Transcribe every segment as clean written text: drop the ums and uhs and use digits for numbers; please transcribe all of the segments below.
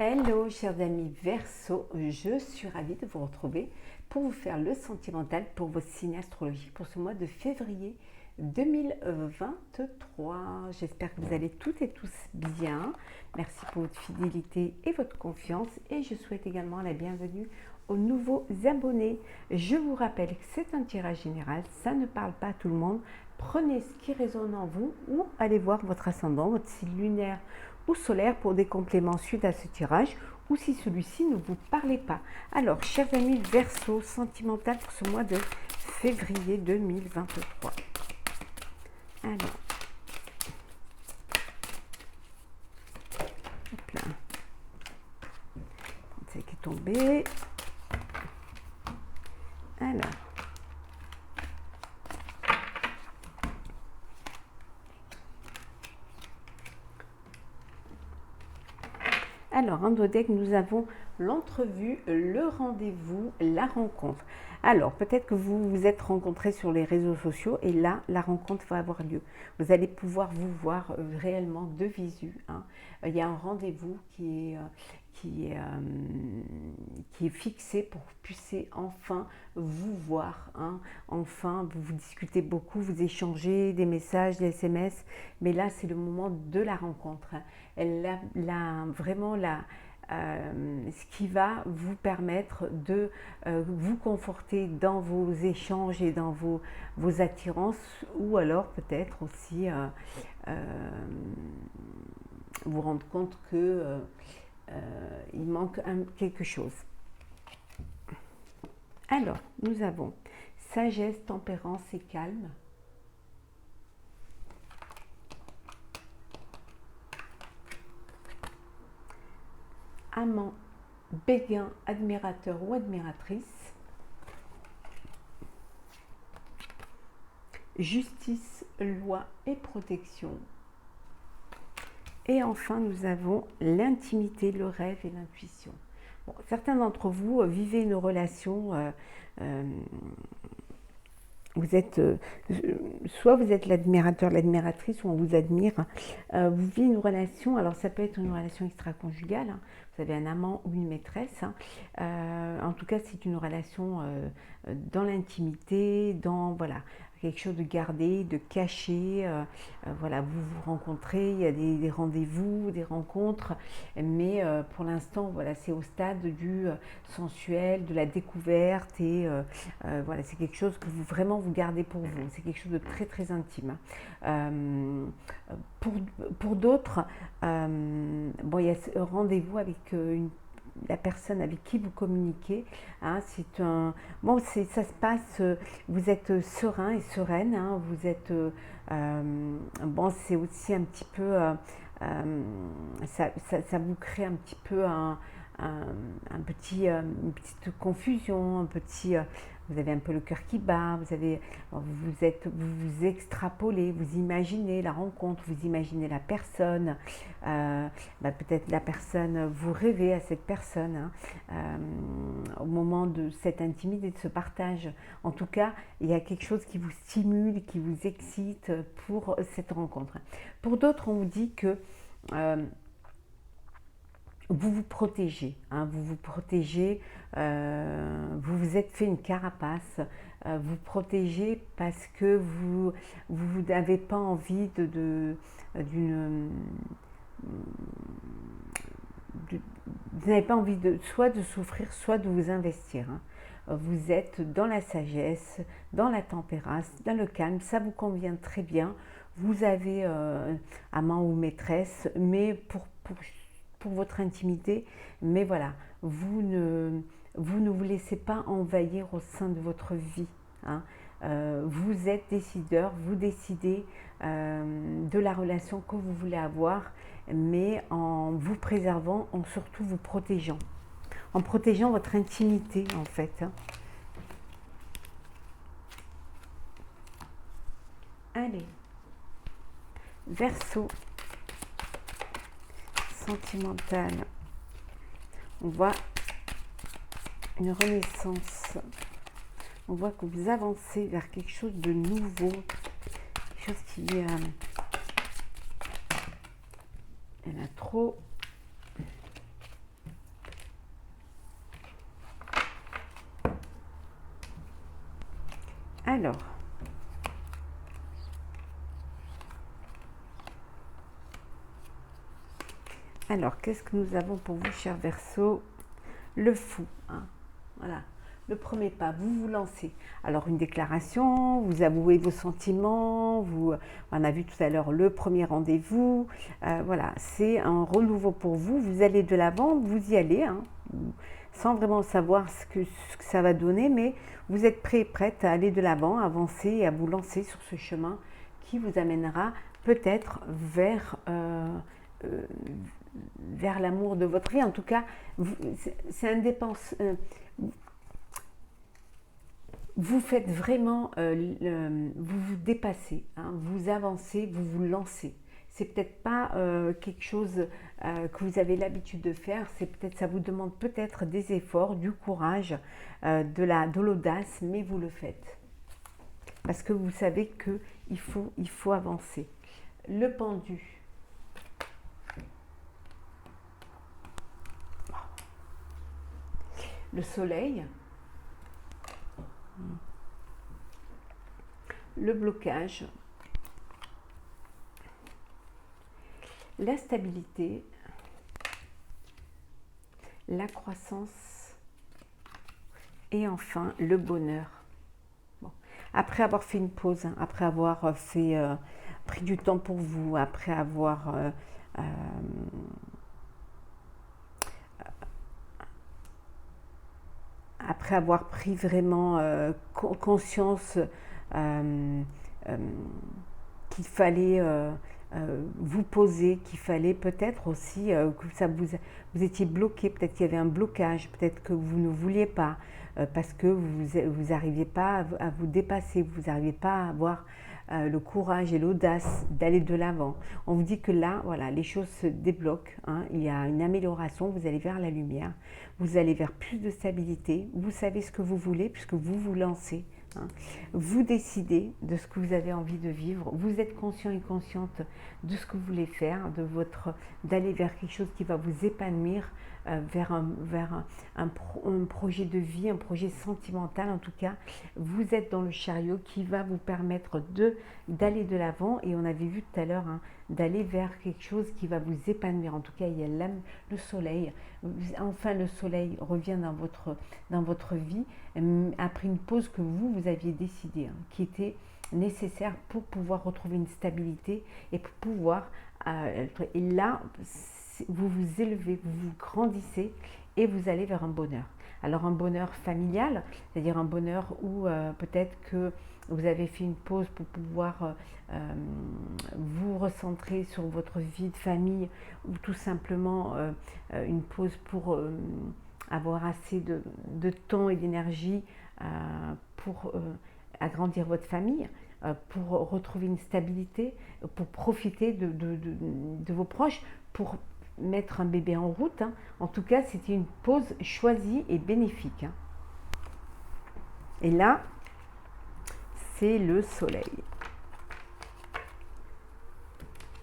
Hello chers amis Verseau, je suis ravie de vous retrouver pour vous faire le sentimental pour vos signes astrologiques pour ce mois de février 2023. J'espère que vous allez toutes et tous bien. Merci pour votre fidélité et votre confiance et je souhaite également la bienvenue aux nouveaux abonnés. Je vous rappelle que c'est un tirage général, ça ne parle pas à tout le monde. Prenez ce qui résonne en vous ou allez voir votre ascendant, votre signe lunaire ou solaire pour des compléments suite à ce tirage ou si celui-ci ne vous parlait pas. Alors, chers amis Verseau, sentimental pour ce mois de février 2023. Alors, hop là. C'est qui est tombé. Alors, en deck, nous avons l'entrevue, le rendez-vous, la rencontre. Alors, peut-être que vous vous êtes rencontrés sur les réseaux sociaux et là, la rencontre va avoir lieu. Vous allez pouvoir vous voir réellement de visu. Il y a un rendez-vous qui est fixé pour que vous puissiez enfin vous voir. Enfin, vous discutez beaucoup, vous échangez des messages, des SMS, mais là, c'est le moment de la rencontre. Ce qui va vous permettre de vous conforter dans vos échanges et dans vos attirances, ou alors peut-être aussi vous rendre compte que il manque quelque chose. Alors, nous avons sagesse, tempérance et calme. Amant, béguin, admirateur ou admiratrice. Justice, loi et protection. Et enfin, nous avons l'intimité, le rêve et l'intuition. Bon, certains d'entre vous vivez une relation, soit vous êtes l'admirateur, l'admiratrice, ou on vous admire. Vous vivez une relation, alors ça peut être une relation extra-conjugale, vous avez un amant ou une maîtresse. En tout cas, c'est une relation dans l'intimité, dans quelque chose de gardé, de caché. Vous vous rencontrez, il y a des rendez-vous, des rencontres, mais pour l'instant, c'est au stade du sensuel, de la découverte, et c'est quelque chose que vous gardez pour vous. C'est quelque chose de très très intime. Pour d'autres, il y a ce rendez-vous avec la personne avec qui vous communiquez. Ça se passe, vous êtes serein et sereine, vous êtes c'est aussi un petit peu ça vous crée un petit peu une petite confusion, vous avez un peu le cœur qui bat, vous extrapolez, vous imaginez la rencontre, vous imaginez la personne, peut-être la personne, vous rêvez à cette personne au moment de cette intimité, de ce partage. En tout cas, il y a quelque chose qui vous stimule, qui vous excite pour cette rencontre. Pour d'autres, on vous dit que vous vous protégez, vous vous êtes fait une carapace, vous protégez parce que vous n'avez pas envie vous n'avez pas envie soit de souffrir, soit de vous investir. Vous êtes dans la sagesse, dans la tempérance, dans le calme, ça vous convient très bien. Vous avez amant ou maîtresse, mais pour votre intimité, mais vous ne vous laissez pas envahir au sein de votre vie. Vous êtes décideur, vous décidez de la relation que vous voulez avoir, mais en vous préservant, en surtout vous protégeant. En protégeant votre intimité, en fait. Allez. Verseau. Sentimental. On voit une renaissance. On voit que vous avancez vers quelque chose de nouveau. Quelque chose qui est... il y en a trop. Alors, qu'est-ce que nous avons pour vous, cher Verseau? Le fou, hein. Voilà. Le premier pas, vous vous lancez. Alors, une déclaration, vous avouez vos sentiments, on a vu tout à l'heure le premier rendez-vous. Voilà, c'est un renouveau pour vous. Vous allez de l'avant, vous y allez, hein, sans vraiment savoir ce que ça va donner, mais vous êtes prêt et prête à aller de l'avant, à avancer et à vous lancer sur ce chemin qui vous amènera peut-être vers l'amour de votre vie. En tout cas, c'est un dépense. Vous faites vraiment, vous vous dépassez, hein, vous avancez, vous vous lancez. C'est peut-être pas quelque chose que vous avez l'habitude de faire. C'est peut-être, ça vous demande peut-être des efforts, du courage, de l'audace, mais vous le faites parce que vous savez que il faut avancer. Le pendu. Le soleil, le blocage, la stabilité, la croissance et enfin le bonheur. Bon. Après avoir fait une pause, hein, après avoir pris du temps pour vous, après avoir pris vraiment conscience qu'il fallait vous poser, qu'il fallait peut-être aussi que vous étiez bloqué, peut-être qu'il y avait un blocage, peut-être que vous ne vouliez pas, parce que vous n'arriviez pas à vous dépasser, vous n'arriviez pas à avoir le courage et l'audace d'aller de l'avant. On vous dit que là, voilà, les choses se débloquent, hein, il y a une amélioration, vous allez vers la lumière, vous allez vers plus de stabilité, vous savez ce que vous voulez puisque vous vous lancez. Hein. Vous décidez de ce que vous avez envie de vivre, vous êtes conscient et consciente de ce que vous voulez faire, d'aller vers quelque chose qui va vous épanouir, vers un projet de vie, un projet sentimental en tout cas. Vous êtes dans le chariot qui va vous permettre d'aller de l'avant et on avait vu tout à l'heure, hein, d'aller vers quelque chose qui va vous épanouir. En tout cas, il y a le soleil. Enfin, le soleil revient dans votre vie après une pause que vous aviez décidée, hein, qui était nécessaire pour pouvoir retrouver une stabilité et pour pouvoir... et là, vous vous élevez, vous vous grandissez et vous allez vers un bonheur. Alors un bonheur familial, c'est-à-dire un bonheur où peut-être que vous avez fait une pause pour pouvoir vous recentrer sur votre vie de famille ou tout simplement une pause pour avoir assez de temps et d'énergie pour agrandir votre famille, pour retrouver une stabilité, pour profiter de vos proches, pour mettre un bébé en route. Hein. En tout cas, c'était une pause choisie et bénéfique. Hein. Et là, c'est le soleil.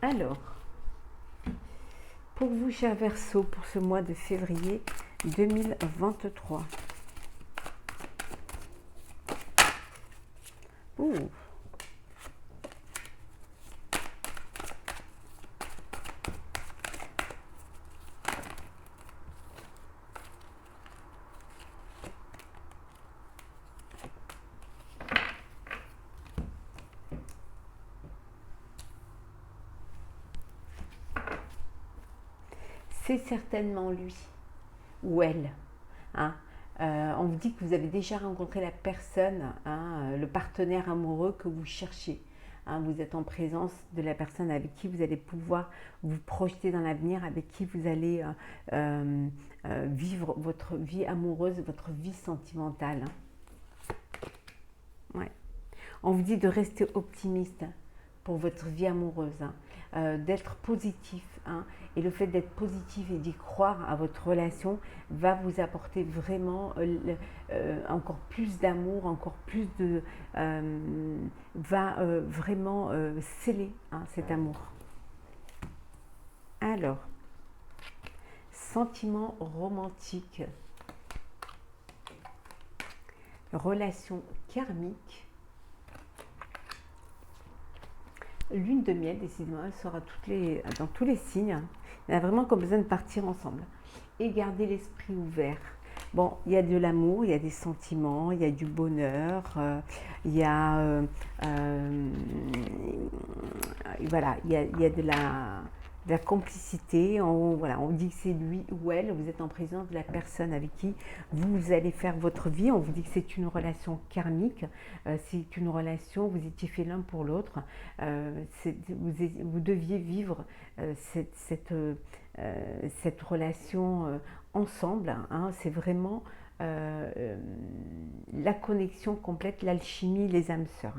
Alors, pour vous, chers Verseaux, pour ce mois de février 2023. Ouh. C'est certainement lui ou elle. Hein. On vous dit que vous avez déjà rencontré la personne, hein, le partenaire amoureux que vous cherchez. Hein, vous êtes en présence de la personne avec qui vous allez pouvoir vous projeter dans l'avenir, avec qui vous allez vivre votre vie amoureuse, votre vie sentimentale. Hein. Ouais. On vous dit de rester optimiste pour votre vie amoureuse, hein, d'être positif. Hein, et le fait d'être positif et d'y croire à votre relation va vous apporter vraiment encore plus d'amour, encore plus de... va vraiment sceller, hein, cet amour. Alors, sentiment romantique, relation karmique lune de miel, décidément, elle sera dans tous les signes. Il y a vraiment comme besoin de partir ensemble. Et garder l'esprit ouvert. Bon, il y a de l'amour, il y a des sentiments, il y a du bonheur, il y a, voilà, il y a de la complicité. Voilà, on dit que c'est lui ou elle, vous êtes en présence de la personne avec qui vous allez faire votre vie. On vous dit que c'est une relation karmique, c'est une relation, vous étiez fait l'un pour l'autre. Vous deviez vivre cette relation ensemble, hein. C'est vraiment la connexion complète, l'alchimie, les âmes sœurs,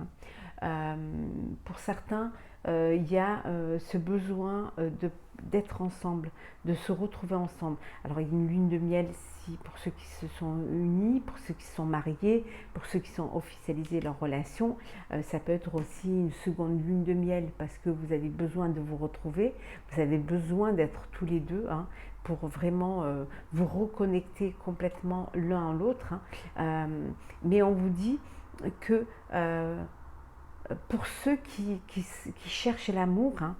hein. Pour certains, il y a ce besoin d'être ensemble, de se retrouver ensemble. Alors il y a une lune de miel pour ceux qui se sont unis, pour ceux qui se sont mariés, pour ceux qui sont officialisés leur relation. Ça peut être aussi une seconde lune de miel parce que vous avez besoin de vous retrouver, vous avez besoin d'être tous les deux, hein, pour vraiment vous reconnecter complètement l'un à l'autre, hein. Mais on vous dit que pour ceux qui cherchent l'amour, hein,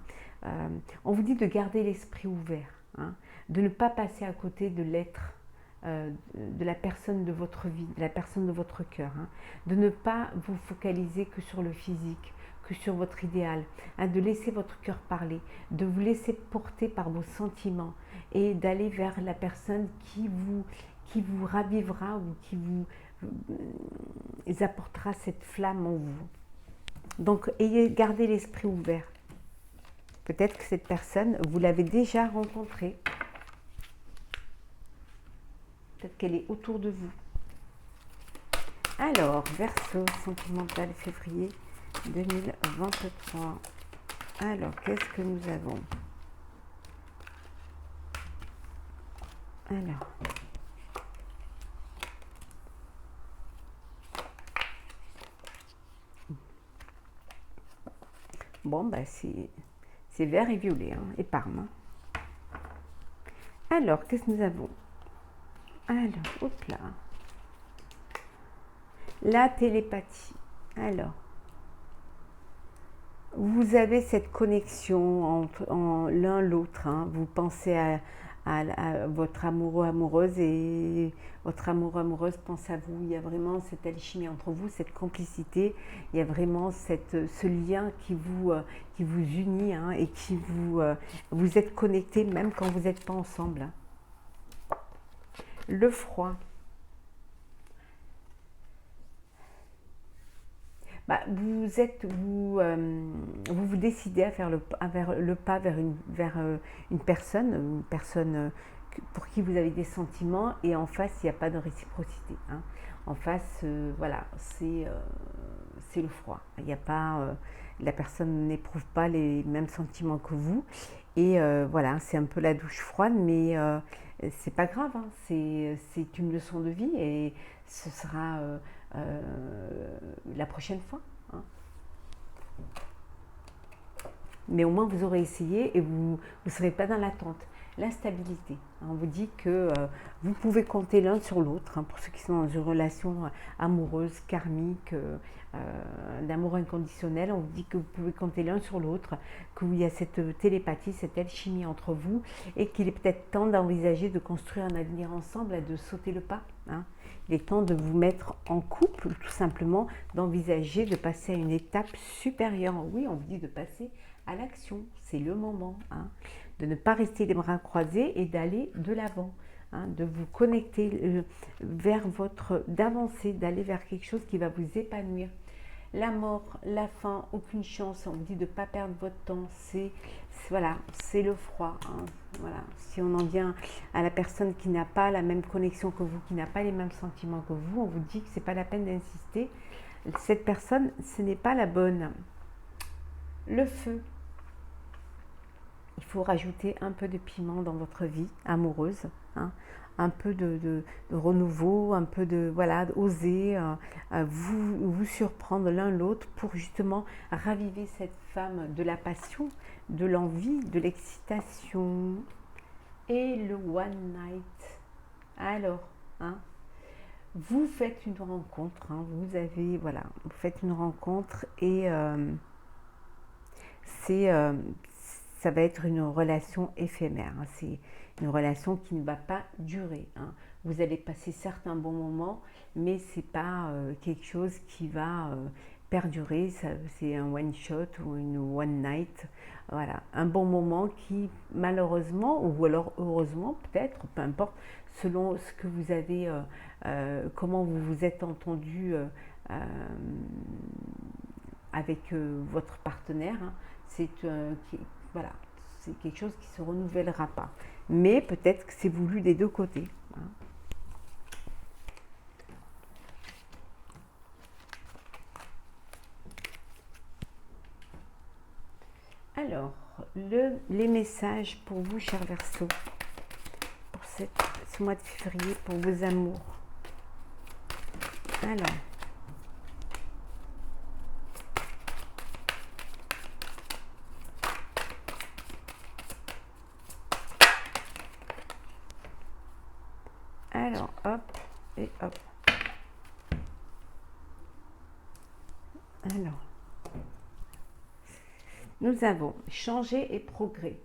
on vous dit de garder l'esprit ouvert, hein, de ne pas passer à côté de l'être, de la personne de votre vie, de la personne de votre cœur, hein, de ne pas vous focaliser que sur le physique, que sur votre idéal, hein, de laisser votre cœur parler, de vous laisser porter par vos sentiments et d'aller vers la personne qui vous ravivera ou qui vous apportera cette flamme en vous. Donc, gardez l'esprit ouvert. Peut-être que cette personne, vous l'avez déjà rencontrée. Peut-être qu'elle est autour de vous. Alors, Verseau, sentimental, février 2023. Alors, qu'est-ce que nous avons? Alors. Bon, bah c'est vert et violet, hein, et Parme. Alors, qu'est-ce que nous avons? Alors, hop là. La télépathie. Alors, vous avez cette connexion en l'un l'autre, hein. Vous pensez à votre amoureux, amoureuse, et votre amoureux, amoureuse pense à vous. Il y a vraiment cette alchimie entre vous, cette complicité. Il y a vraiment ce lien qui vous unit, hein, et qui vous êtes connectés même quand vous n'êtes pas ensemble, hein. Le froid. Bah, vous décidez à faire le pas vers une personne pour qui vous avez des sentiments, et en face il n'y a pas de réciprocité, hein. En face, voilà, c'est le froid. Il y a pas, la personne n'éprouve pas les mêmes sentiments que vous, et voilà, c'est un peu la douche froide, mais c'est pas grave, hein. C'est une leçon de vie, et ce sera la prochaine fois, hein. Mais au moins vous aurez essayé et vous ne serez pas dans l'attente. L'instabilité, hein, on vous dit que vous pouvez compter l'un sur l'autre, hein, pour ceux qui sont dans une relation amoureuse, karmique, d'amour inconditionnel. On vous dit que vous pouvez compter l'un sur l'autre, qu'il y a cette télépathie, cette alchimie entre vous, et qu'il est peut-être temps d'envisager de construire un avenir ensemble et de sauter le pas, hein. Il est temps de vous mettre en couple, tout simplement, d'envisager de passer à une étape supérieure. Oui, on vous dit de passer à l'action, c'est le moment, hein, de ne pas rester les bras croisés et d'aller de l'avant, hein, de vous connecter d'avancer, d'aller vers quelque chose qui va vous épanouir. La mort, la fin, aucune chance, on vous dit de ne pas perdre votre temps, voilà, c'est le froid, hein. Voilà. Si on en vient à la personne qui n'a pas la même connexion que vous, qui n'a pas les mêmes sentiments que vous, on vous dit que ce n'est pas la peine d'insister. Cette personne, ce n'est pas la bonne. Le feu. Il faut rajouter un peu de piment dans votre vie amoureuse, hein, un peu de renouveau, un peu de, voilà, oser vous surprendre l'un l'autre pour justement raviver cette flamme de la passion, de l'envie, de l'excitation. Et le one night. Alors, hein, vous faites une rencontre, hein, vous faites une rencontre, et ça va être une relation éphémère, hein. C'est une relation qui ne va pas durer, hein. Vous allez passer certains bons moments, mais ce n'est pas quelque chose qui va perdurer. C'est un one shot ou une one night. Voilà, un bon moment qui malheureusement, ou alors heureusement peut-être, peu importe, selon ce que vous avez, comment vous vous êtes entendu avec votre partenaire, hein. C'est voilà, c'est quelque chose qui ne se renouvellera pas. Mais peut-être que c'est voulu des deux côtés, hein. Alors, les messages pour vous, chers Verseaux, pour ce mois de février, pour vos amours. Alors, hop et hop. Alors, nous avons changer et progrès,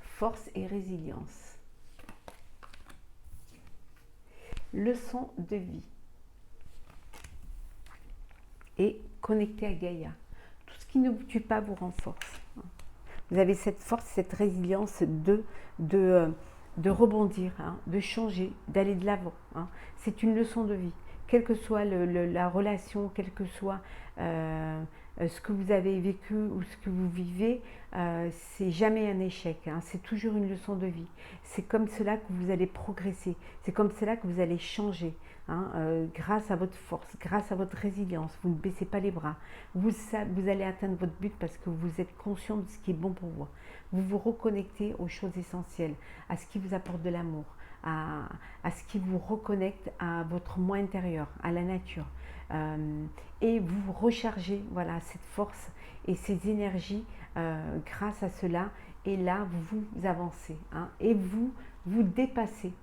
force et résilience, leçon de vie et connecté à Gaïa. Tout ce qui ne vous tue pas vous renforce. Vous avez cette force, cette résilience de rebondir, hein, de changer, d'aller de l'avant, hein. C'est une leçon de vie. Quelle que soit la relation, quel que soit ce que vous avez vécu ou ce que vous vivez, c'est jamais un échec, hein. C'est toujours une leçon de vie. C'est comme cela que vous allez progresser, c'est comme cela que vous allez changer, hein, grâce à votre force, grâce à votre résilience. Vous ne baissez pas les bras. Vous allez atteindre votre but parce que vous êtes conscient de ce qui est bon pour vous. Vous vous reconnectez aux choses essentielles, à ce qui vous apporte de l'amour, à ce qui vous reconnecte à votre moi intérieur, à la nature. Et vous rechargez, voilà, cette force et ces énergies grâce à cela. Et là, vous avancez, hein, et vous dépassez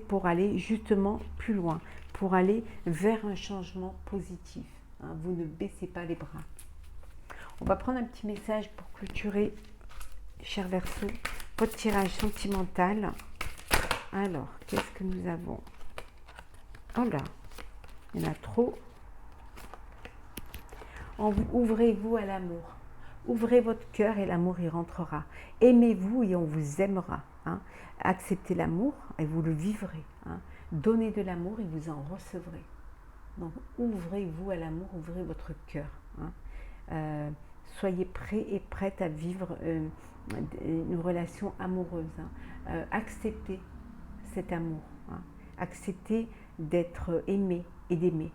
pour aller justement plus loin, pour aller vers un changement positif, hein. Vous ne baissez pas les bras. On va prendre un petit message pour clôturer, cher Verseau, votre tirage sentimental. Alors, qu'est-ce que nous avons? Oh là, il y en a trop. Ouvrez-vous à l'amour. Ouvrez votre cœur et l'amour y rentrera. Aimez-vous et on vous aimera, hein. Acceptez l'amour et vous le vivrez, hein. Donnez de l'amour et vous en recevrez. Donc, ouvrez-vous à l'amour, ouvrez votre cœur, hein. Soyez prêts et prêtes à vivre une relation amoureuse, hein. Acceptez cet amour, hein. Acceptez d'être aimé et d'aimer.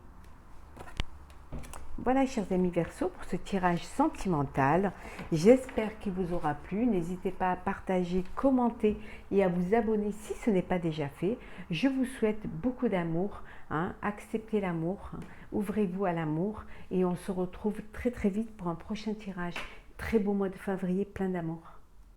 Voilà, chers amis Verseaux, pour ce tirage sentimental. J'espère qu'il vous aura plu. N'hésitez pas à partager, commenter et à vous abonner si ce n'est pas déjà fait. Je vous souhaite beaucoup d'amour, hein. Acceptez l'amour, hein. Ouvrez-vous à l'amour et on se retrouve très très vite pour un prochain tirage. Très beau mois de février, plein d'amour.